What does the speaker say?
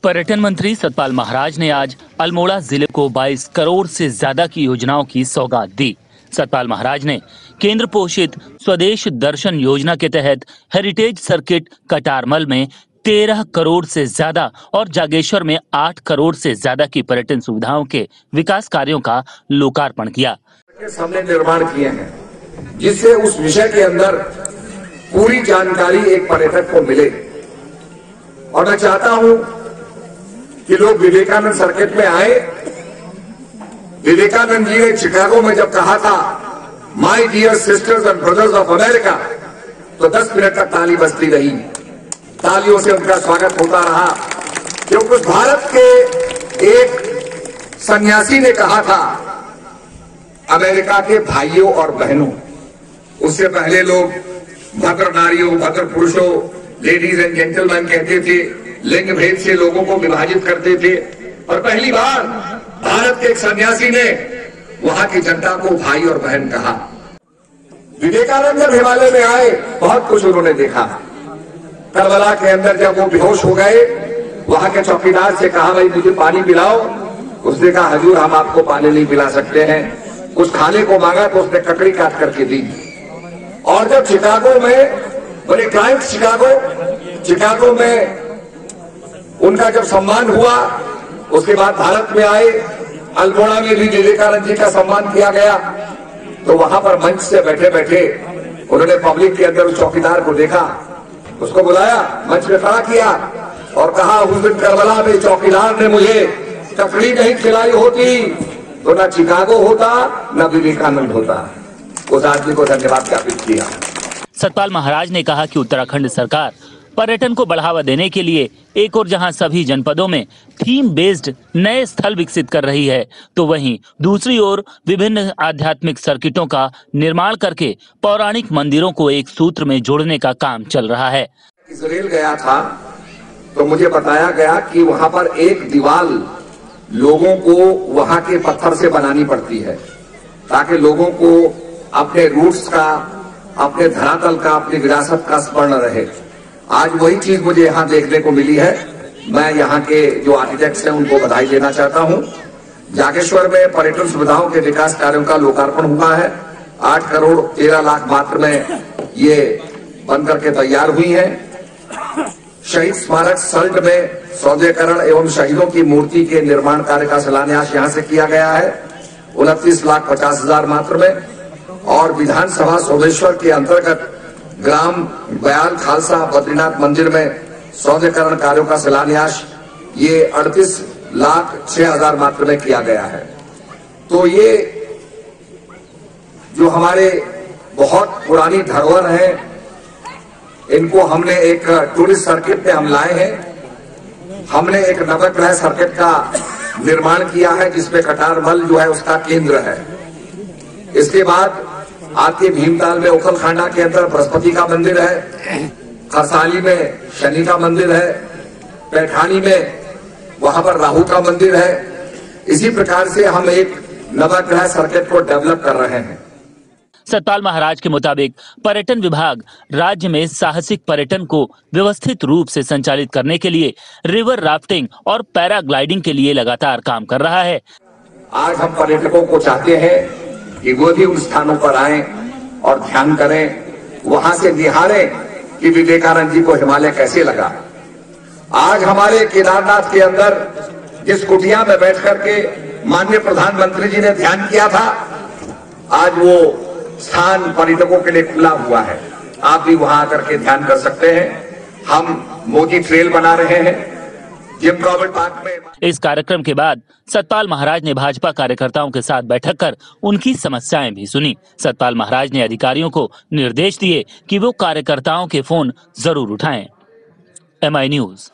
पर्यटन मंत्री सतपाल महाराज ने आज अल्मोड़ा जिले को 22 करोड़ से ज्यादा की योजनाओं की सौगात दी। सतपाल महाराज ने केंद्र पोषित स्वदेश दर्शन योजना के तहत हेरिटेज सर्किट कटारमल में 13 करोड़ से ज्यादा और जागेश्वर में 8 करोड़ से ज्यादा की पर्यटन सुविधाओं के विकास कार्यों का लोकार्पण किया। हमने निर्माण किए हैं जिससे उस विषय के अंदर पूरी जानकारी एक पर्यटक को मिले। और मैं चाहता हूं कि लोग विवेकानंद सर्किट में आए। विवेकानंद जी ने शिकागो में जब कहा था my dear sisters and brothers of America, तो 10 मिनट तक ताली बजती रही, तालियों से उनका स्वागत होता रहा, क्योंकि भारत के एक सन्यासी ने कहा था अमेरिका के भाइयों और बहनों। उससे पहले लोग भद्र नारियों, भद्र पुरुषों, लेडीज एंड जेंटलमैन कहते थे, लिंग भेद से लोगों को विभाजित करते थे। और पहली बार भारत के एक सन्यासी ने वहां की जनता को भाई और बहन कहा। विवेकानंद जब हिमालय में आए बहुत कुछ उन्होंने देखा। करबला के अंदर जब वो बेहोश हो गए, वहां के चौकीदार से कहा भाई मुझे पानी पिलाओ। उसने कहा हजूर हम आपको पानी नहीं पिला सकते हैं। कुछ खाने को मांगा तो उसने ककड़ी काट करके दी। और जब शिकागो में बड़े क्लाइंट शिकागो में उनका जब सम्मान हुआ, उसके बाद भारत में आए, अल्मोड़ा में भी विवेकानंद जी का सम्मान किया गया। तो वहां पर मंच से बैठे बैठे उन्होंने पब्लिक के अंदर उस चौकीदार को देखा, उसको बुलाया, मंच में खड़ा किया और कहा उस दिन करबला में चौकीदार ने मुझे ककड़ी नहीं खिलाई होती तो ना शिकागो होता ना विवेकानंद होता। उस आदमी को धन्यवाद ज्ञापित किया। सतपाल महाराज ने कहा कि उत्तराखंड सरकार पर्यटन को बढ़ावा देने के लिए एक और जहां सभी जनपदों में थीम बेस्ड नए स्थल विकसित कर रही है, तो वहीं दूसरी ओर विभिन्न आध्यात्मिक सर्किटों का निर्माण करके पौराणिक मंदिरों को एक सूत्र में जोड़ने का काम चल रहा है। इजराइल गया था तो मुझे बताया गया कि वहां पर एक दीवार लोगों को वहां के पत्थर से बनानी पड़ती है ताकि लोगों को अपने रूट्स का, अपने धरातल का, अपनी विरासत का स्मरण रहे। आज वही चीज मुझे यहाँ देखने को मिली है। मैं यहाँ के जो आर्किटेक्ट्स हैं उनको बधाई देना चाहता हूँ। जागेश्वर में पर्यटन सुविधाओं के विकास कार्यों का लोकार्पण हुआ है। 8 करोड़ 13 लाख मात्र में ये बनकर के तैयार हुई है। शहीद स्मारक सल्ट में सौदेकरण एवं शहीदों की मूर्ति के निर्माण कार्य का शिलान्यास यहाँ से किया गया है 29,50,000 मात्र में। और विधानसभा सोमेश्वर के अंतर्गत ग्राम बयाल खालसा बद्रीनाथ मंदिर में सौदेकरण कार्यों का शिलान्यास ये 38,06,000 मात्र में किया गया है। तो ये जो हमारे बहुत पुरानी धरोहर है, इनको हमने एक टूरिस्ट सर्किट पे हम लाए हैं। हमने एक नवग्रह सर्किट का निर्माण किया है जिसमें कटारमल जो है उसका केंद्र है। इसके बाद आके भीमताल में ओखलखांडा के अंदर बृहस्पति का मंदिर है, खरसाली में शनि का मंदिर है, पैठानी में वहां पर राहु का मंदिर है। इसी प्रकार से हम एक नवग्रह सर्किट को डेवलप कर रहे हैं। सतपाल महाराज के मुताबिक पर्यटन विभाग राज्य में साहसिक पर्यटन को व्यवस्थित रूप से संचालित करने के लिए रिवर राफ्टिंग और पैराग्लाइडिंग के लिए लगातार काम कर रहा है। आज हम पर्यटकों को चाहते हैं कि वो भी उन स्थानों पर आए और ध्यान करें, वहां से निहारें कि विवेकानंद जी को हिमालय कैसे लगा। आज हमारे केदारनाथ के अंदर जिस कुटिया में बैठ करके माननीय प्रधानमंत्री जी ने ध्यान किया था, आज वो स्थान पर्यटकों के लिए खुला हुआ है। आप भी वहां आकर के ध्यान कर सकते हैं। हम मोदी ट्रेल बना रहे हैं जिम कॉर्बेट पार्क में। इस कार्यक्रम के बाद सतपाल महाराज ने भाजपा कार्यकर्ताओं के साथ बैठक कर उनकी समस्याएं भी सुनी। सतपाल महाराज ने अधिकारियों को निर्देश दिए कि वो कार्यकर्ताओं के फोन जरूर उठाएं। MI news.